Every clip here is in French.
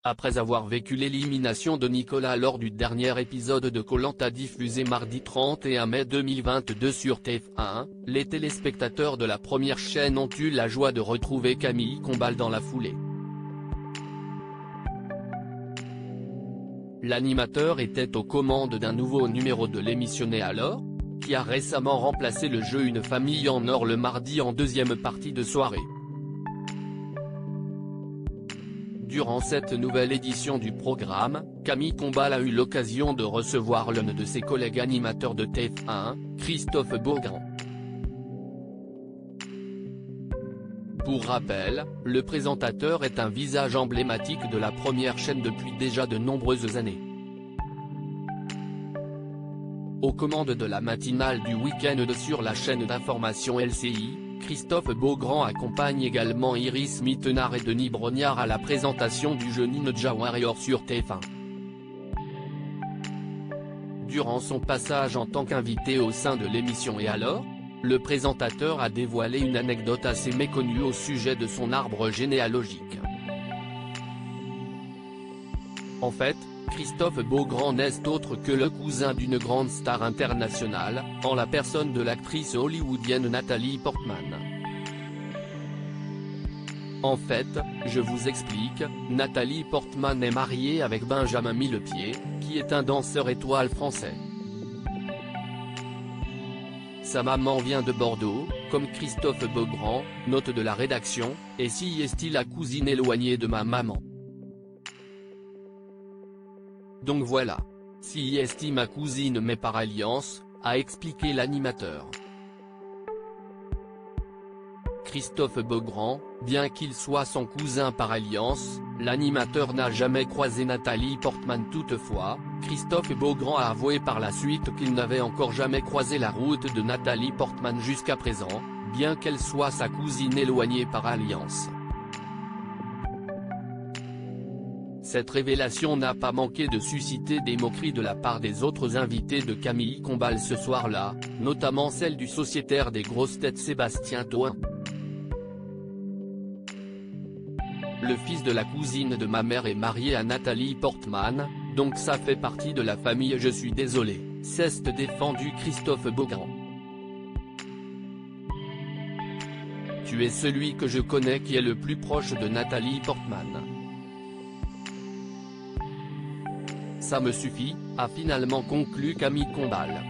Après avoir vécu l'élimination de Nicolas lors du dernier épisode de Koh-Lanta diffusé mardi 31 mai 2022 sur TF1, les téléspectateurs de la première chaîne ont eu la joie de retrouver Camille Combal dans la foulée. L'animateur était aux commandes d'un nouveau numéro de l'émission Et alors?, qui a récemment remplacé le jeu Une famille en or le mardi en deuxième partie de soirée. Durant cette nouvelle édition du programme, Camille Combal a eu l'occasion de recevoir l'un de ses collègues animateurs de TF1, Christophe Beaugrand. Pour rappel, le présentateur est un visage emblématique de la première chaîne depuis déjà de nombreuses années. Aux commandes de la matinale du week-end sur la chaîne d'information LCI, Christophe Beaugrand accompagne également Iris Mittenard et Denis Brognard à la présentation du jeu Ninja Warrior sur TF1. Durant son passage en tant qu'invité au sein de l'émission Et alors?, le présentateur a dévoilé une anecdote assez méconnue au sujet de son arbre généalogique. En fait, Christophe Beaugrand n'est autre que le cousin d'une grande star internationale, en la personne de l'actrice hollywoodienne Nathalie Portman. En fait, je vous explique, Nathalie Portman est mariée avec Benjamin Millepied, qui est un danseur étoile français. Sa maman vient de Bordeaux, comme Christophe Beaugrand, note de la rédaction, et si est-il la cousine éloignée de ma maman. Donc voilà. Si est ma cousine mais par alliance, a expliqué l'animateur. Christophe Beaugrand, bien qu'il soit son cousin par alliance, l'animateur n'a jamais croisé Nathalie Portman. Toutefois, Christophe Beaugrand a avoué par la suite qu'il n'avait encore jamais croisé la route de Nathalie Portman jusqu'à présent, bien qu'elle soit sa cousine éloignée par alliance. Cette révélation n'a pas manqué de susciter des moqueries de la part des autres invités de Camille Combal ce soir-là, notamment celle du sociétaire des grosses têtes Sébastien Toen. Le fils de la cousine de ma mère est marié à Nathalie Portman, donc ça fait partie de la famille. Je suis désolé, s'est défendu Christophe Beaugrand. Tu es celui que je connais qui est le plus proche de Nathalie Portman. Ça me suffit, a finalement conclu Camille Combal.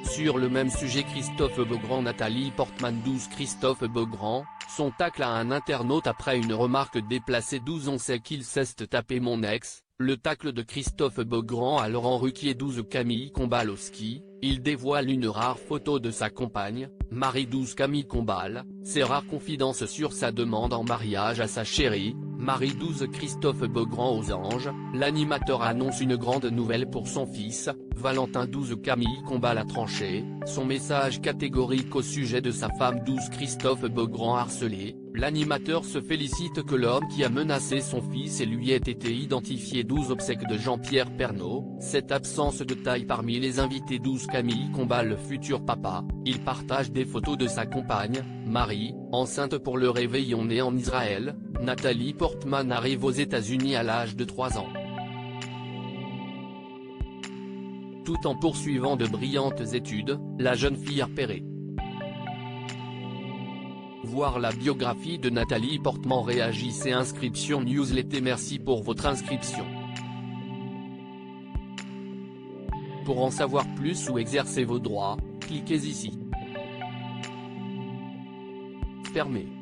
Sur le même sujet Christophe Beaugrand Nathalie Portman 12 Christophe Beaugrand, son tacle à un internaute après une remarque déplacée 12 On sait qu'il s'est tapé mon ex, le tacle de Christophe Beaugrand à Laurent Ruquier 12 Camille Combal au ski, il dévoile une rare photo de sa compagne, Marie 12 Camille Combal, ses rares confidences sur sa demande en mariage à sa chérie, Marie 12 Christophe Beaugrand aux anges, l'animateur annonce une grande nouvelle pour son fils, Valentin 12 Camille Combal a tranché, son message catégorique au sujet de sa femme 12 Christophe Beaugrand harcelé, l'animateur se félicite que l'homme qui a menacé son fils et lui ait été identifié 12 Obsèques de Jean-Pierre Pernaut, cette absence de taille parmi les invités 12 Camille Combal le futur papa, il partage des photos de sa compagne, Marie, enceinte pour le réveillon né en Israël. Nathalie Portman arrive aux États-Unis à l'âge de 3 ans. Tout en poursuivant de brillantes études, la jeune fille a repéré. Voir la biographie de Nathalie Portman. Réagissez. Inscription newsletter. Merci pour votre inscription. Pour en savoir plus ou exercer vos droits, cliquez ici. Fermé.